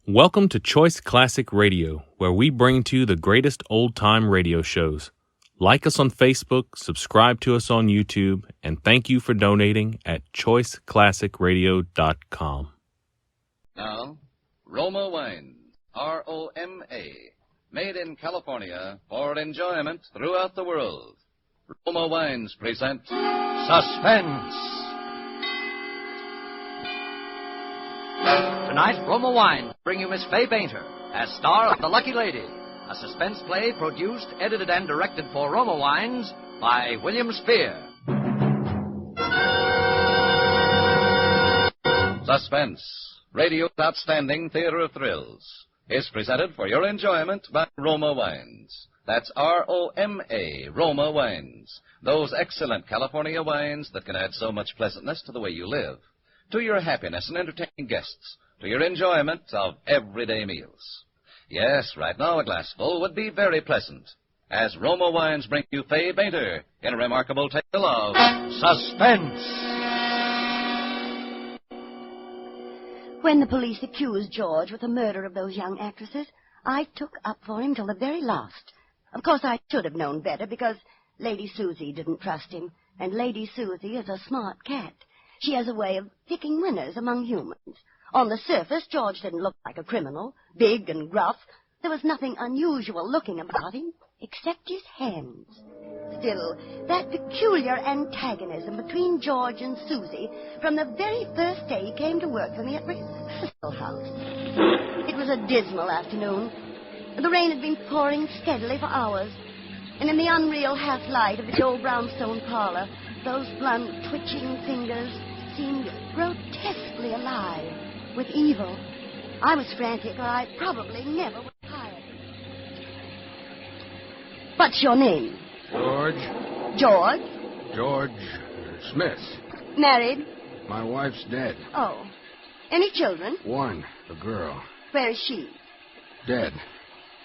Welcome to Choice Classic Radio, where we bring to you the greatest old-time radio shows. Like us on Facebook, subscribe to us on YouTube, and thank you for donating at choiceclassicradio.com. Now, Roma Wines, R-O-M-A, made in California for enjoyment throughout the world. Roma Wines present Suspense. Tonight, Roma Wines bring you Miss Fay Bainter as star of The Lucky Lady, a suspense play produced, edited, and directed for Roma Wines by William Spear. Suspense, radio's outstanding theater of thrills, is presented for your enjoyment by Roma Wines. That's R-O-M-A, Roma Wines. Those excellent California wines that can add so much pleasantness to the way you live, to your happiness and entertaining guests, to your enjoyment of everyday meals. Yes, right now a glassful would be very pleasant, as Roma Wines bring you Fay Bainter in a remarkable tale of suspense. When the police accused George with the murder of those young actresses, I took up for him till the very last. Of course, I should have known better because Lady Susie didn't trust him, and Lady Susie is a smart cat. She has a way of picking winners among humans. On the surface, George didn't look like a criminal, big and gruff. There was nothing unusual looking about him, except his hands. Still, that peculiar antagonism between George and Susie from the very first day he came to work for me at Rehearsal House. It was a dismal afternoon. The rain had been pouring steadily for hours, and in the unreal half-light of the old brownstone parlor, those blunt, twitching fingers seemed grotesquely alive with evil. I was frantic, or I probably never would have hired him. What's your name? George. George? George Smith. Married? My wife's dead. Oh. Any children? One, a girl. Where is she? Dead.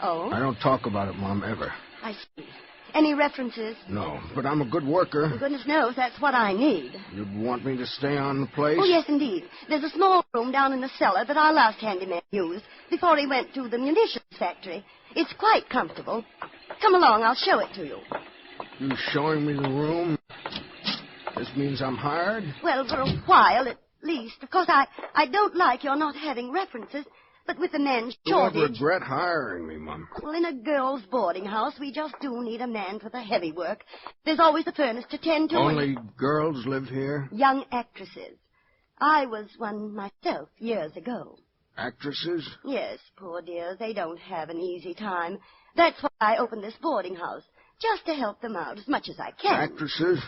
Oh? I don't talk about it, Mom, ever. I see. Any references? No, but I'm a good worker. Goodness knows that's what I need. You'd want me to stay on the place? Oh, yes, indeed. There's a small room down in the cellar that our last handyman used before he went to the munitions factory. It's quite comfortable. Come along, I'll show it to you. You showing me the room? This means I'm hired? Well, for a while at least. Of course, I don't like your not having references, but with the men's shortage... You'll regret hiring me, Mom. Well, in a girls' boarding house, we just do need a man for the heavy work. There's always a furnace to tend to. Only girls live here? Young actresses. I was one myself years ago. Actresses? Yes, poor dears. They don't have an easy time. That's why I opened this boarding house, just to help them out as much as I can. Actresses?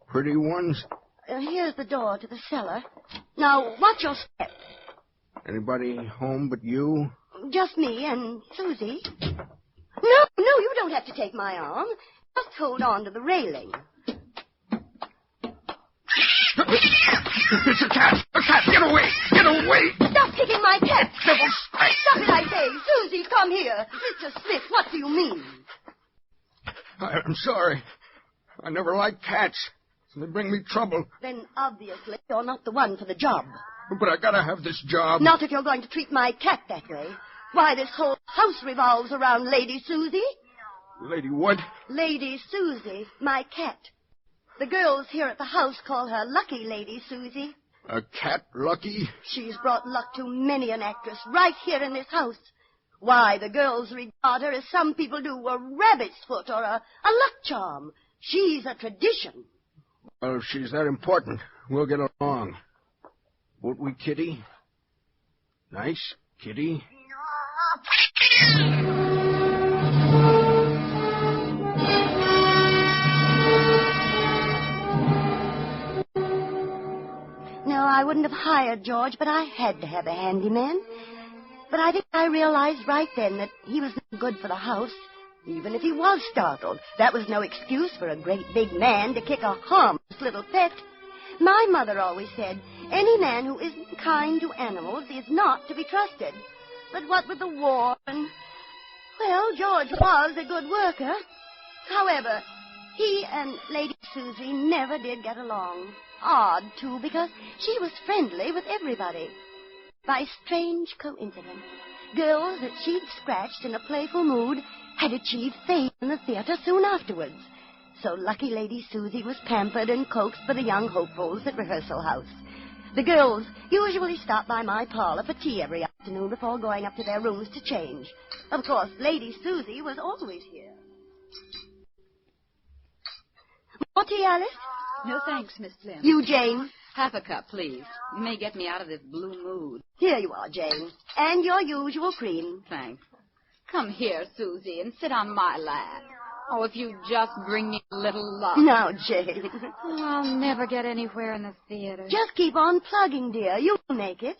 Pretty ones? Here's the door to the cellar. Now, watch your step. Anybody home but you? Just me and Susie. No, you don't have to take my arm. Just hold on to the railing. It's a cat! A cat! Get away! Get away! Stop kicking my cat! Devil strike! Stop it, I say! Susie, come here! Mr. Smith, what do you mean? I'm sorry. I never liked cats. They bring me trouble. Then obviously you're not the one for the job. But I gotta have this job. Not if you're going to treat my cat that way. Why, this whole house revolves around Lady Susie. Lady what? Lady Susie, my cat. The girls here at the house call her Lucky Lady Susie. A cat lucky? She's brought luck to many an actress right here in this house. Why, the girls regard her as some people do a rabbit's foot or a luck charm. She's a tradition. Well, if she's that important, we'll get along. Won't we, Kitty? Nice, Kitty. No, I wouldn't have hired George, but I had to have a handyman. But I think I realized right then that he was no good for the house. Even if he was startled, that was no excuse for a great big man to kick a harmless little pet. My mother always said, any man who isn't kind to animals is not to be trusted. But what with the war and... Well, George was a good worker. However, he and Lady Susie never did get along. Odd, too, because she was friendly with everybody. by strange coincidence, girls that she'd scratched in a playful mood had achieved fame in the theater soon afterwards. So lucky Lady Susie was pampered and coaxed by the young hopefuls at rehearsal house. The girls usually stopped by my parlor for tea every afternoon before going up to their rooms to change. Of course, Lady Susie was always here. More tea, Alice? No thanks, Miss Flynn. You, Jane? Half a cup, please. You may get me out of this blue mood. Here you are, Jane. And your usual cream. Thanks. Come here, Susie, and sit on my lap. Oh, if you just bring me a little luck. Now, Jane. Oh, I'll never get anywhere in the theater. Just keep on plugging, dear. You'll make it.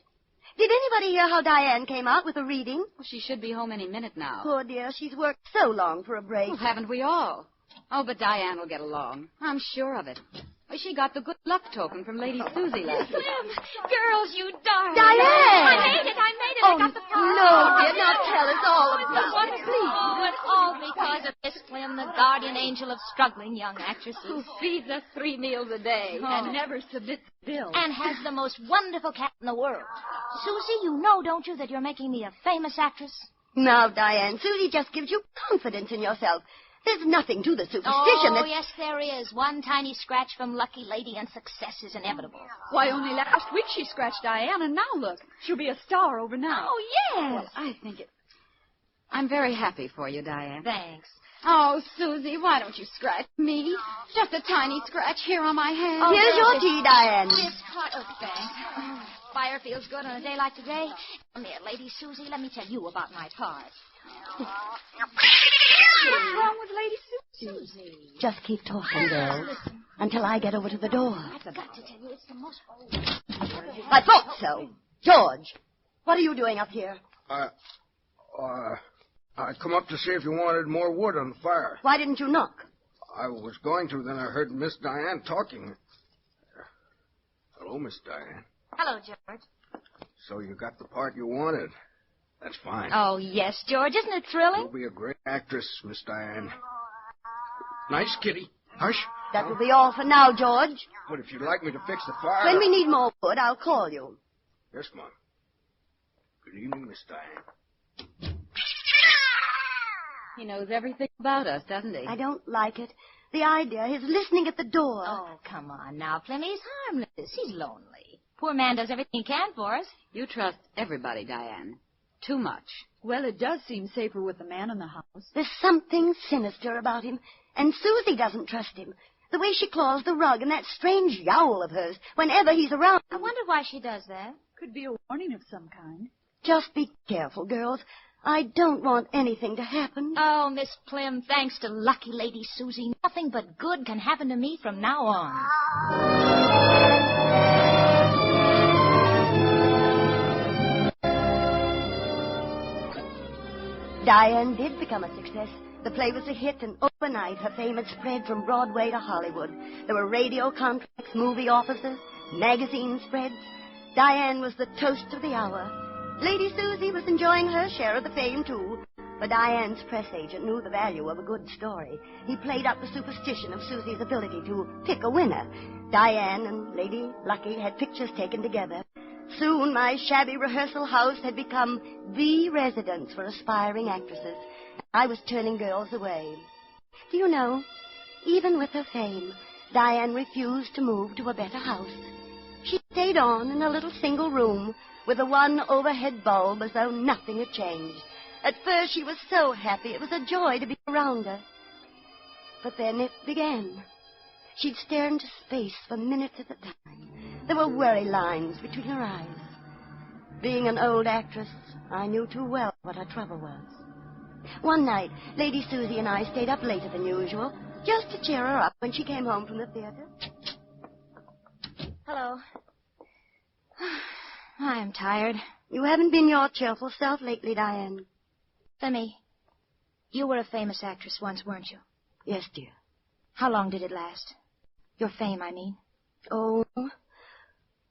Did anybody hear how Diane came out with a reading? Well, she should be home any minute now. Poor dear, she's worked so long for a break. Well, haven't we all? Oh, but Diane will get along. I'm sure of it. Well, she got the good luck token from Lady Susie last week. Girls, you darling. Diane! I made it. Oh, I got the part. no, dear. Now tell us all about it. But all because of Miss Flynn, the guardian angel of struggling young actresses. Who feeds us 3 meals a day and never submits the bill. And has the most wonderful cat in the world. Susie, you know, don't you, that you're making me a famous actress? Now, Diane, Susie just gives you confidence in yourself. There's nothing to the superstition Oh, that... yes, there is. One tiny scratch from Lucky Lady and success is inevitable. Why, only last week she scratched Diane, and now look. She'll be a star overnight. Oh, yes. Well, I think it... I'm very happy for you, Diane. Thanks. Oh, Susie, why don't you scratch me? Just a tiny scratch here on my hand. Oh, Here's your tea, Diane. This part, oh, thanks. Fire feels good on a day like today. Come here, Lady Susie, let me tell you about my part. What's wrong with Lady Susie. Just keep talking, girls, until I get over to the door. I've got to tell you, it's the most... I thought so. George, what are you doing up here? I come up to see if you wanted more wood on the fire. Why didn't you knock? I was going to, then I heard Miss Diane talking. Hello, Miss Diane. Hello, George. So you got the part you wanted. That's fine. Oh, yes, George. Isn't it thrilling? You'll be a great actress, Miss Diane. Nice, kitty. Hush. That will be all for now, George. But if you'd like me to fix the fire... When we need more wood, I'll call you. Yes, Mom. Good evening, Miss Diane. He knows everything about us, doesn't he? I don't like it. The idea, his listening at the door. Oh, come on now, Plym. He's harmless. He's lonely. Poor man does everything he can for us. You trust everybody, Diane. Too much. Well, it does seem safer with the man in the house. There's something sinister about him, and Susie doesn't trust him. The way she claws the rug and that strange yowl of hers whenever he's around. I wonder why she does that. Could be a warning of some kind. Just be careful, girls. I don't want anything to happen. Oh, Miss Plym, thanks to lucky Lady Susie, nothing but good can happen to me from now on. Diane did become a success. The play was a hit, and overnight her fame had spread from Broadway to Hollywood. There were radio contracts, movie offices, magazine spreads. Diane was the toast of the hour. Lady Susie was enjoying her share of the fame, too. But Diane's press agent knew the value of a good story. He played up the superstition of Susie's ability to pick a winner. Diane and Lady Lucky had pictures taken together. Soon my shabby rehearsal house had become the residence for aspiring actresses. I was turning girls away. Do you know, even with her fame, Diane refused to move to a better house. She stayed on in a little single room with a one overhead bulb as though nothing had changed. At first she was so happy it was a joy to be around her. But then it began. She'd stare into space for minutes at a time. There were worry lines between her eyes. Being an old actress, I knew too well what her trouble was. One night, Lady Susie and I stayed up later than usual, just to cheer her up when she came home from the theater. Hello. I am tired. You haven't been your cheerful self lately, Diane. Lemmy, you were a famous actress once, weren't you? Yes, dear. How long did it last? Your fame, I mean. Oh,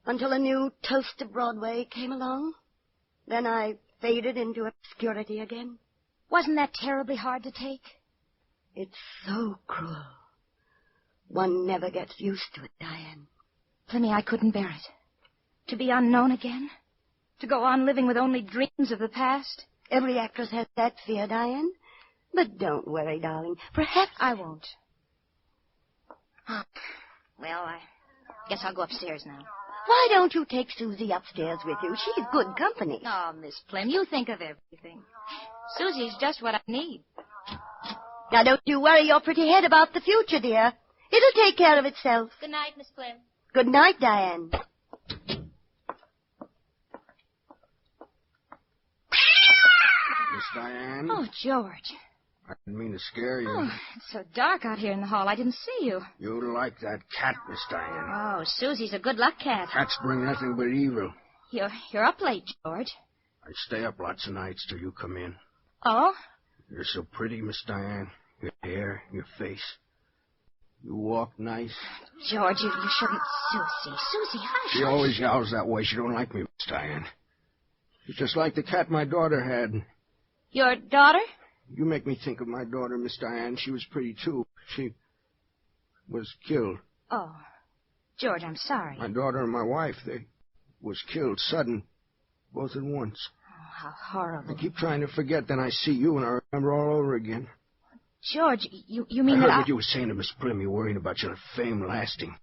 until a new toast to Broadway came along. Then I faded into obscurity again. Wasn't that terribly hard to take? It's so cruel. One never gets used to it, Diane. Plimmy, I couldn't bear it. To be unknown again. To go on living with only dreams of the past? Every actress has that fear, Diane. But don't worry, darling. Perhaps... I won't. Oh, well, I guess I'll go upstairs now. Why don't you take Susie upstairs with you? She's good company. Oh, Miss Plym, you think of everything. Susie's just what I need. Now, don't you worry your pretty head about the future, dear. It'll take care of itself. Good night, Miss Plym. Good night, Diane. Miss Diane? Oh, George. I didn't mean to scare you. Oh, it's so dark out here in the hall. I didn't see you. You like that cat, Miss Diane. Oh, Susie's a good luck cat. Cats bring nothing but evil. You're up late, George. I stay up lots of nights till you come in. Oh? You're so pretty, Miss Diane. Your hair, your face. You walk nice. George, you shouldn't... Susie, hush. She always yowls that way. She don't like me, Miss Diane. She's just like the cat my daughter had. Your daughter? You make me think of my daughter, Miss Diane. She was pretty, too. She was killed. Oh. George, I'm sorry. My daughter and my wife, they was killed sudden. Both at once. Oh, how horrible. I keep trying to forget, then I see you and I remember all over again. George, you mean I that heard what you were saying to Miss Plym. You're worrying about your fame lasting.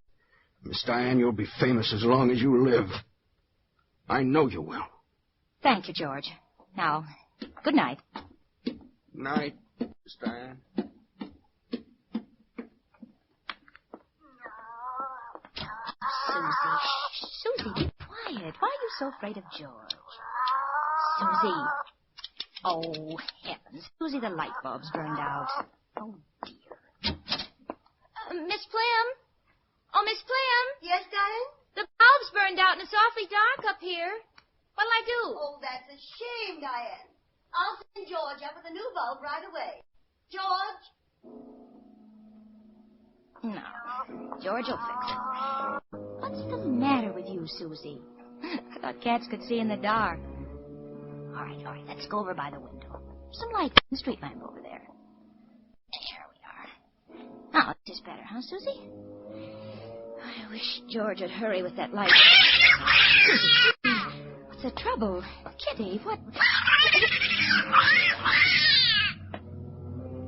Miss Diane, you'll be famous as long as you live. I know you will. Thank you, George. Now, good night. Night, Miss Diane. Susie, be quiet. Why are you so afraid of George? Susie. Oh, heavens. Susie, the light bulb's burned out. Oh, dear. Miss Plym? Oh, Miss Plym? Yes, darling? The bulb's burned out and it's awfully dark up here. What'll I do? Oh, that's a shame, Diane. I'll send George up with a new bulb right away. George? No. George will fix it. What's the matter with you, Susie? I thought cats could see in the dark. All right. Let's go over by the window. Some light from the street lamp over there. There we are. Now, this is better, huh, Susie? I wish George would hurry with that light. Susie, what's the trouble? Kitty, what?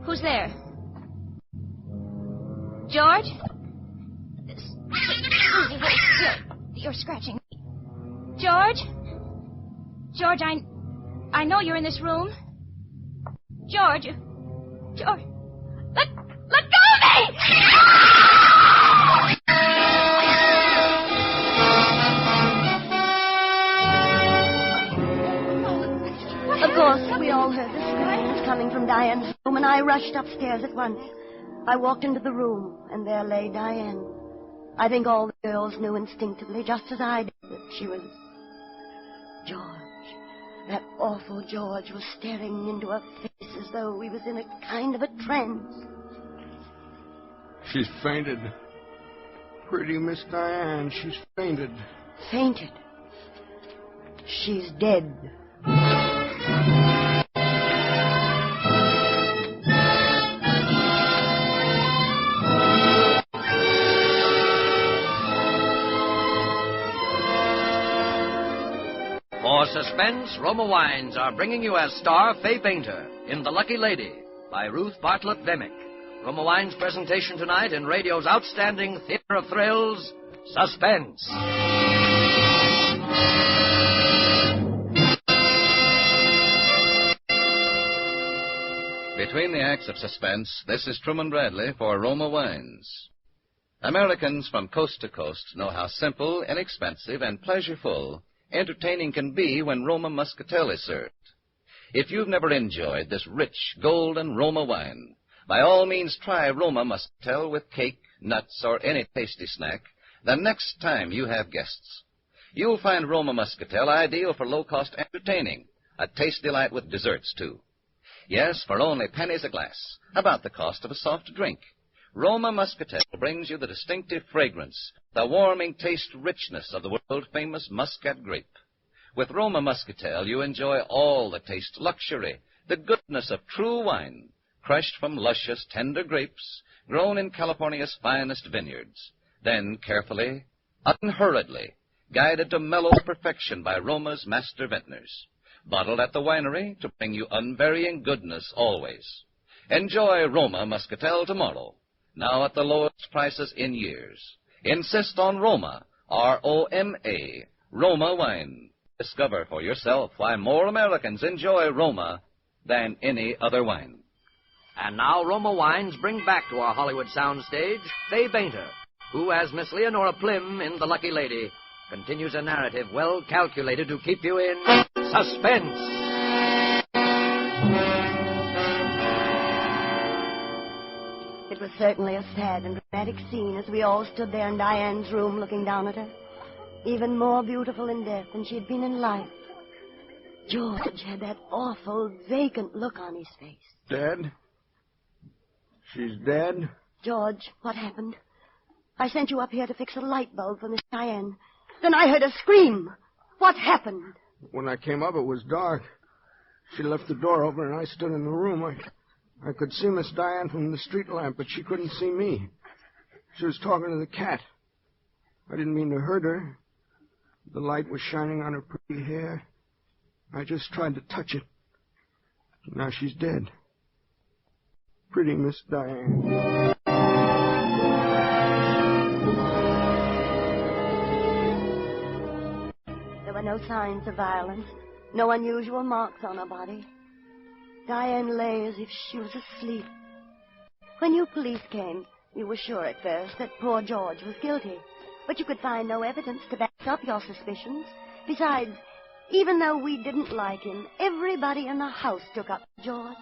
Who's there? George? Susie, hold still. You're scratching me. George? George, I know you're in this room. George. Let go of me! Of course, we all heard the screams coming from Diane's room, and I rushed upstairs at once. I walked into the room, and there lay Diane. I think all the girls knew instinctively, just as I did, that she was... George. That awful George was staring into her face as though he was in a kind of a trance. She's fainted. Pretty Miss Diane, she's fainted. Fainted. She's dead. For Suspense, Roma Wines are bringing you as star Fay Bainter in The Lucky Lady by Ruth Bartlett Demick. Roma Wines' presentation tonight in radio's outstanding theater of thrills, Suspense. Between the acts of Suspense, this is Truman Bradley for Roma Wines. Americans from coast to coast know how simple, inexpensive, and pleasureful entertaining can be when Roma Muscatel is served. If you've never enjoyed this rich, golden Roma wine, by all means try Roma Muscatel with cake, nuts, or any tasty snack the next time you have guests. You'll find Roma Muscatel ideal for low-cost entertaining, a taste delight with desserts, too. Yes, for only pennies a glass, about the cost of a soft drink. Roma Muscatel brings you the distinctive fragrance, the warming taste richness of the world-famous Muscat grape. With Roma Muscatel, you enjoy all the taste luxury, the goodness of true wine, crushed from luscious, tender grapes, grown in California's finest vineyards. Then, carefully, unhurriedly, guided to mellow perfection by Roma's master vintners. Bottled at the winery to bring you unvarying goodness always. Enjoy Roma Muscatel tomorrow, now at the lowest prices in years. Insist on Roma, R-O-M-A, Roma wine. Discover for yourself why more Americans enjoy Roma than any other wine. And now Roma Wines bring back to our Hollywood soundstage Fay Bainter, who, as Miss Leonora Plim in The Lucky Lady, continues a narrative well calculated to keep you in suspense. It was certainly a sad and dramatic scene as we all stood there in Diane's room looking down at her. Even more beautiful in death than she had been in life. George had that awful, vacant look on his face. Dead? She's dead? George, what happened? I sent you up here to fix a light bulb for Miss Diane. Then I heard a scream. What happened? When I came up, it was dark. She left the door open, and I stood in the room. I could see Miss Diane from the street lamp, but she couldn't see me. She was talking to the cat. I didn't mean to hurt her. The light was shining on her pretty hair. I just tried to touch it. Now she's dead. Pretty Miss Diane. There were no signs of violence, no unusual marks on her body. Diane lay as if she was asleep. When you police came, you were sure at first that poor George was guilty. But you could find no evidence to back up your suspicions. Besides, even though we didn't like him, everybody in the house took up George.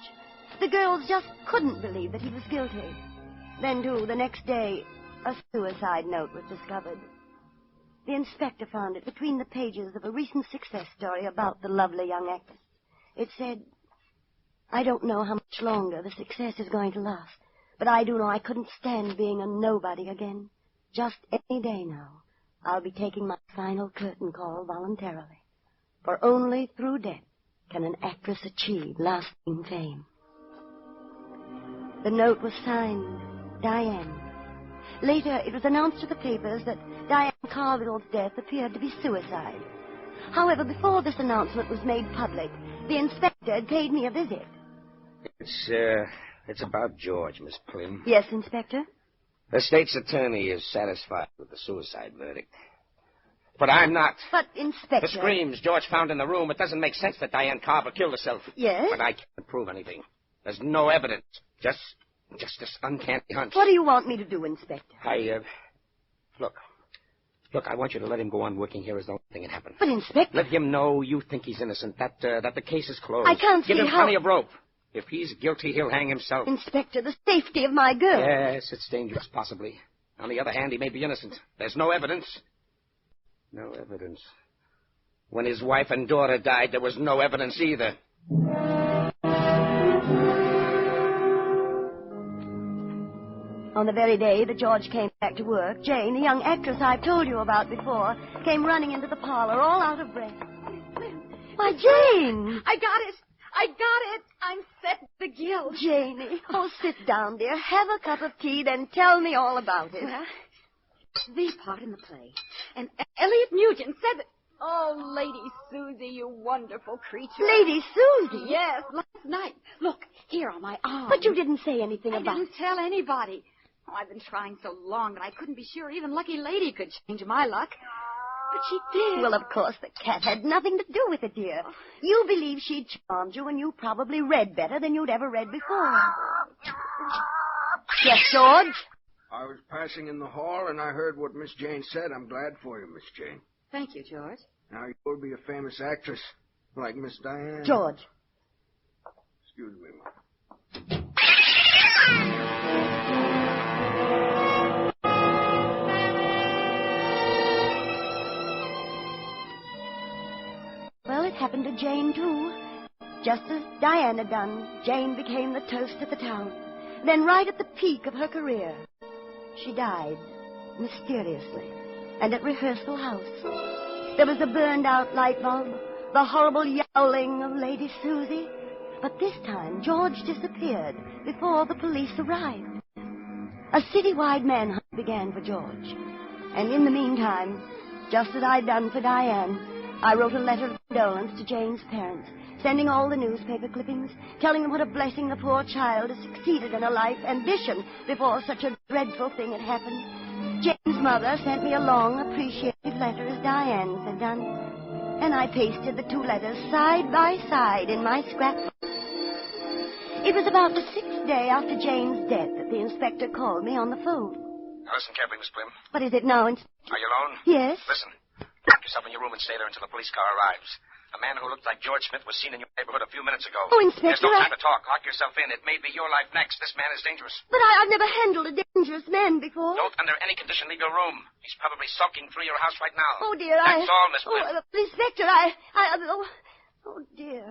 The girls just couldn't believe that he was guilty. Then, too, the next day, a suicide note was discovered. The inspector found it between the pages of a recent success story about the lovely young actress. It said, "I don't know how much longer the success is going to last, but I do know I couldn't stand being a nobody again. Just any day now, I'll be taking my final curtain call voluntarily. For only through death can an actress achieve lasting fame." The note was signed, Diane. Later, it was announced to the papers that Diane Carville's death appeared to be suicide. However, before this announcement was made public, the inspector had paid me a visit. It's about George, Miss Plim. Yes, Inspector? The state's attorney is satisfied with the suicide verdict. But I'm not. But, Inspector... The screams George found in the room, it doesn't make sense that Diane Carver killed herself. Yes? But I can't prove anything. There's no evidence. Just this uncanny hunch. What do you want me to do, Inspector? Look, I want you to let him go on working here as though nothing had happened. But, Inspector... Let him know you think he's innocent, that the case is closed. I can't see Give him how... plenty of rope. If he's guilty, he'll hang himself. Inspector, the safety of my girl... Yes, it's dangerous, possibly. On the other hand, he may be innocent. There's no evidence. No evidence. When his wife and daughter died, there was no evidence either. On the very day that George came back to work, Jane, the young actress I've told you about before, came running into the parlor, all out of breath. Why, Jane! I got it. I'm set the guilt. Janie, oh, sit down, dear. Have a cup of tea, then tell me all about it. Well, the part in the play. And Elliot Nugent said that... Oh, Lady Susie, you wonderful creature. Lady Susie? Yes, last night. Look, here on my arm. But you didn't say anything about it. I didn't tell anybody. Oh, I've been trying so long that I couldn't be sure even Lucky Lady could change my luck. But she did. Well, of course, the cat had nothing to do with it, dear. You believe she charmed you, and you probably read better than you'd ever read before. Yes, George? I was passing in the hall, and I heard what Miss Jane said. I'm glad for you, Miss Jane. Thank you, George. Now you'll be a famous actress, like Miss Diane. George. Excuse me, Mom. Well, it happened to Jane, too. Just as Diane had done, Jane became the toast of the town. Then, right at the peak of her career, she died, mysteriously, and at Rehearsal House. There was the burned-out light bulb, the horrible yowling of Lady Susie. But this time, George disappeared before the police arrived. A citywide manhunt began for George. And in the meantime, just as I'd done for Diane. I wrote a letter of condolence to Jane's parents, sending all the newspaper clippings, telling them what a blessing the poor child had succeeded in her life ambition before such a dreadful thing had happened. Jane's mother sent me a long, appreciative letter as Diane's had done, and I pasted the two letters side by side in my scrapbook. It was about the 6th day after Jane's death that the inspector called me on the phone. Now listen carefully, Miss Plim. What is it now, Inspector? Are you alone? Yes. Listen. Lock yourself in your room and stay there until the police car arrives. A man who looked like George Smith was seen in your neighborhood a few minutes ago. Oh, Inspector, There's no time to talk. Lock yourself in. It may be your life next. This man is dangerous. But I've never handled a dangerous man before. Don't under any condition leave your room. He's probably sulking through your house right now. Oh, dear, That's all, Miss Plim. Inspector, oh, dear.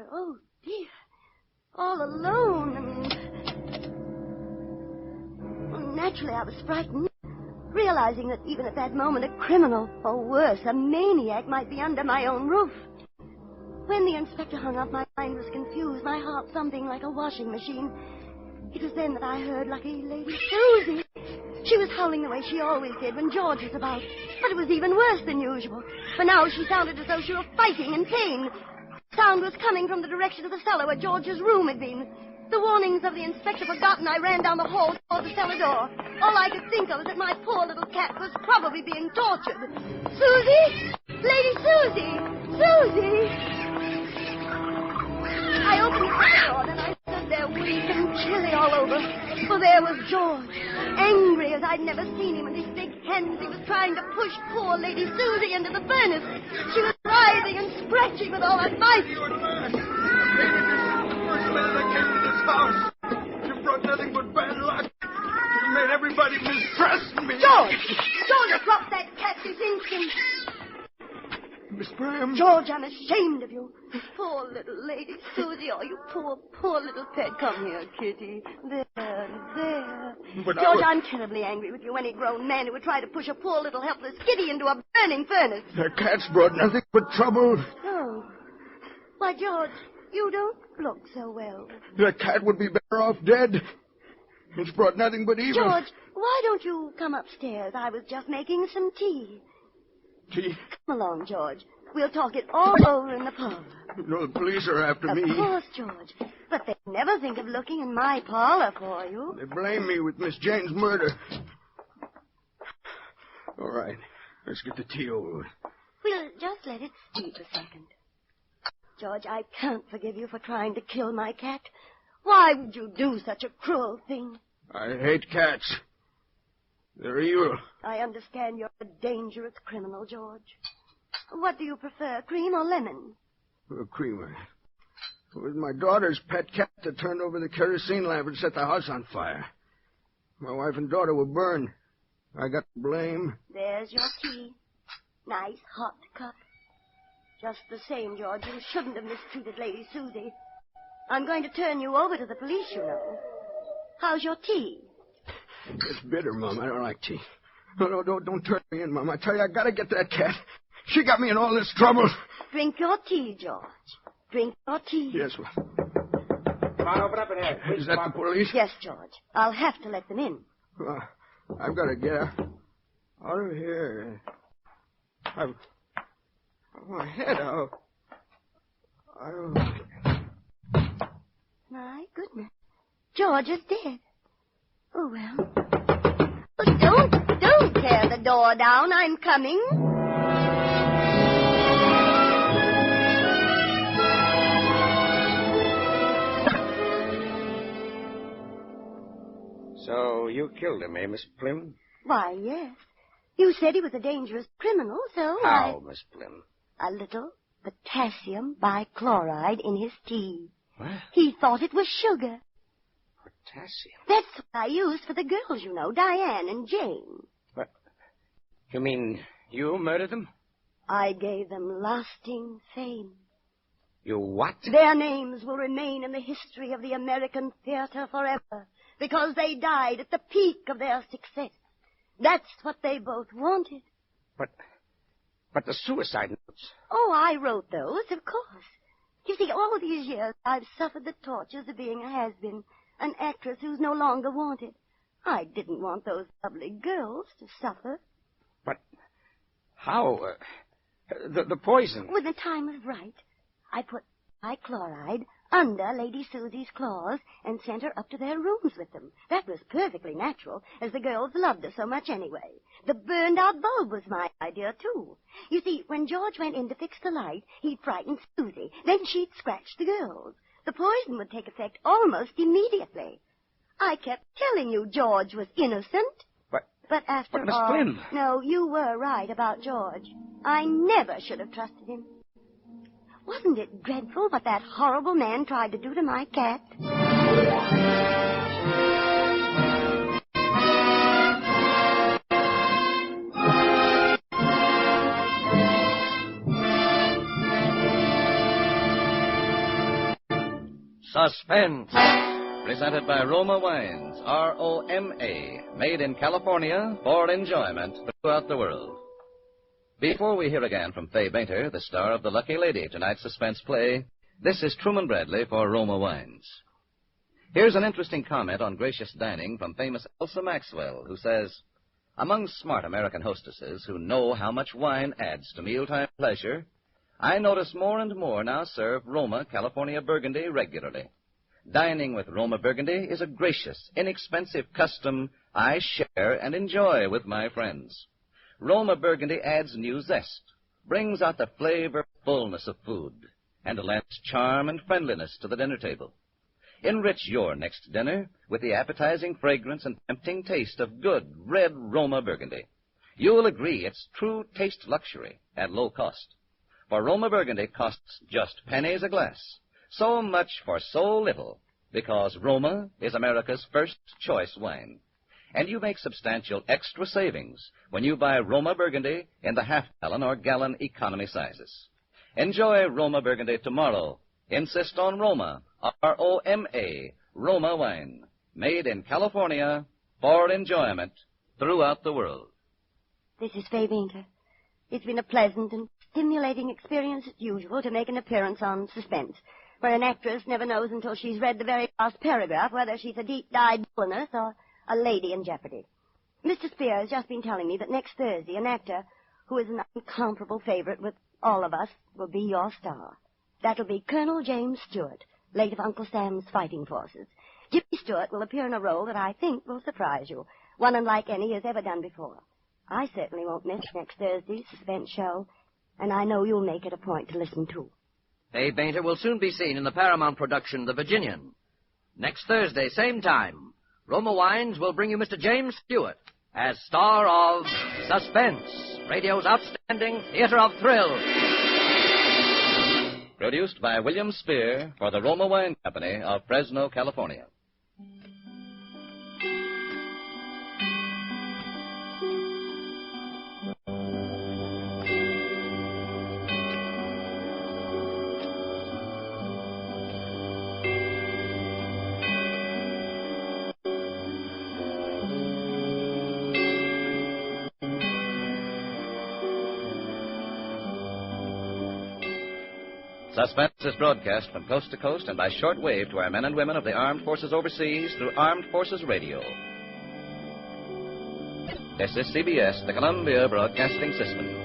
All alone, Well, naturally, I was frightened, realizing that even at that moment a criminal, or worse, a maniac, might be under my own roof. When the inspector hung up, my mind was confused, my heart thumping like a washing machine. It was then that I heard lucky Lady Susie. She was howling the way she always did when George was about. But it was even worse than usual, for now she sounded as though she were fighting in pain. The sound was coming from the direction of the cellar where George's room had been. The warnings of the inspector forgotten, I ran down the hall toward the cellar door. All I could think of was that my poor little cat was probably being tortured. Susie! Lady Susie! Susie! I opened the cellar door, and I stood there weak and chilly all over. For there was George, angry as I'd never seen him. With his big hands, he was trying to push poor Lady Susie into the furnace. She was writhing and scratching with all her might. You're mad. Maybe this is the first man that came to this house. You brought nothing but bad luck. You made everybody mistrust me. George! George, drop that cat this instant. Miss Graham. George, I'm ashamed of you. Poor little Lady Susie. Oh, you poor little pet. Come here, kitty. There. But George, I'm terribly angry with you. Any grown man who would try to push a poor little helpless kitty into a burning furnace. The cat's brought nothing but trouble. Oh. Why, George, you don't look so well. The cat would be better off dead. It's brought nothing but evil. George, why don't you come upstairs? I was just making some tea. Tea? Come along, George. We'll talk it all over in the parlor. You know, the police are after me. Of course, George. But they'd never think of looking in my parlor for you. They blame me with Miss Jane's murder. All right. Let's get the tea over with. We'll just let it steep a second. George, I can't forgive you for trying to kill my cat. Why would you do such a cruel thing? I hate cats. They're evil. I understand you're a dangerous criminal, George. What do you prefer, cream or lemon? A creamer. It was my daughter's pet cat that turned over the kerosene lamp and set the house on fire. My wife and daughter were burned. I got the blame. There's your tea. Nice hot cup. Just the same, George, you shouldn't have mistreated Lady Susie. I'm going to turn you over to the police, you know. How's your tea? It's bitter, Mom. I don't like tea. No, don't turn me in, Mom. I tell you, I gotta get that cat. She got me in all this trouble. Drink your tea, George. Drink your tea. Yes, well. Come on, open up in here. Is that the police? Yes, George. I'll have to let them in. I've got to get out of here. My head out. My goodness. George is dead. Oh, well. But don't tear the door down. I'm coming. So you killed him, eh, Miss Plim? Why, yes. You said he was a dangerous criminal, so How, Miss Plim? A little potassium bichloride in his tea. What? He thought it was sugar. Potassium? That's what I used for the girls, you know, Diane and Jane. What? You mean you murdered them? I gave them lasting fame. You what? Their names will remain in the history of the American theater forever, because they died at the peak of their success. That's what they both wanted. But the suicide notes. Oh, I wrote those, of course. You see, all these years I've suffered the tortures of being a has-been, an actress who's no longer wanted. I didn't want those lovely girls to suffer. But How? The poison. When the time was right, I put chloride under Lady Susie's claws and sent her up to their rooms with them. That was perfectly natural, as the girls loved her so much anyway. The burned-out bulb was my idea, too. You see, when George went in to fix the light, he'd frighten Susie. Then she'd scratch the girls. The poison would take effect almost immediately. I kept telling you George was innocent. But after Miss all... Flynn. No, you were right about George. I never should have trusted him. Wasn't it dreadful what that horrible man tried to do to my cat? Suspense. Presented by Roma Wines, R-O-M-A, made in California for enjoyment throughout the world. Before we hear again from Fay Bainter, the star of The Lucky Lady, tonight's suspense play, this is Truman Bradley for Roma Wines. Here's an interesting comment on gracious dining from famous Elsa Maxwell, who says, among smart American hostesses who know how much wine adds to mealtime pleasure, I notice more and more now serve Roma California Burgundy regularly. Dining with Roma Burgundy is a gracious, inexpensive custom I share and enjoy with my friends. Roma Burgundy adds new zest, brings out the flavor, fullness of food, and lends charm and friendliness to the dinner table. Enrich your next dinner with the appetizing fragrance and tempting taste of good red Roma Burgundy. You'll agree it's true taste luxury at low cost. For Roma Burgundy costs just pennies a glass. So much for so little, because Roma is America's first choice wine. And you make substantial extra savings when you buy Roma Burgundy in the half-gallon or gallon economy sizes. Enjoy Roma Burgundy tomorrow. Insist on Roma, R-O-M-A, Roma wine, made in California for enjoyment throughout the world. This is Fay Bainter. It's been a pleasant and stimulating experience as usual to make an appearance on Suspense, where an actress never knows until she's read the very last paragraph whether she's a deep-dyed villainess or a lady in jeopardy. Mr. Spear has just been telling me that next Thursday an actor who is an incomparable favorite with all of us will be your star. That'll be Colonel James Stewart, late of Uncle Sam's fighting forces. Jimmy Stewart will appear in a role that I think will surprise you, one unlike any he has ever done before. I certainly won't miss next Thursday's Suspense show, and I know you'll make it a point to listen to. Fay Bainter will soon be seen in the Paramount production, The Virginian. Next Thursday, same time, Roma Wines will bring you Mr. James Stewart as star of Suspense, radio's outstanding theater of thrills. Produced by William Spear for the Roma Wine Company of Fresno, California. Suspense is broadcast from coast to coast and by short wave to our men and women of the armed forces overseas through Armed Forces Radio. This is CBS, the Columbia Broadcasting System.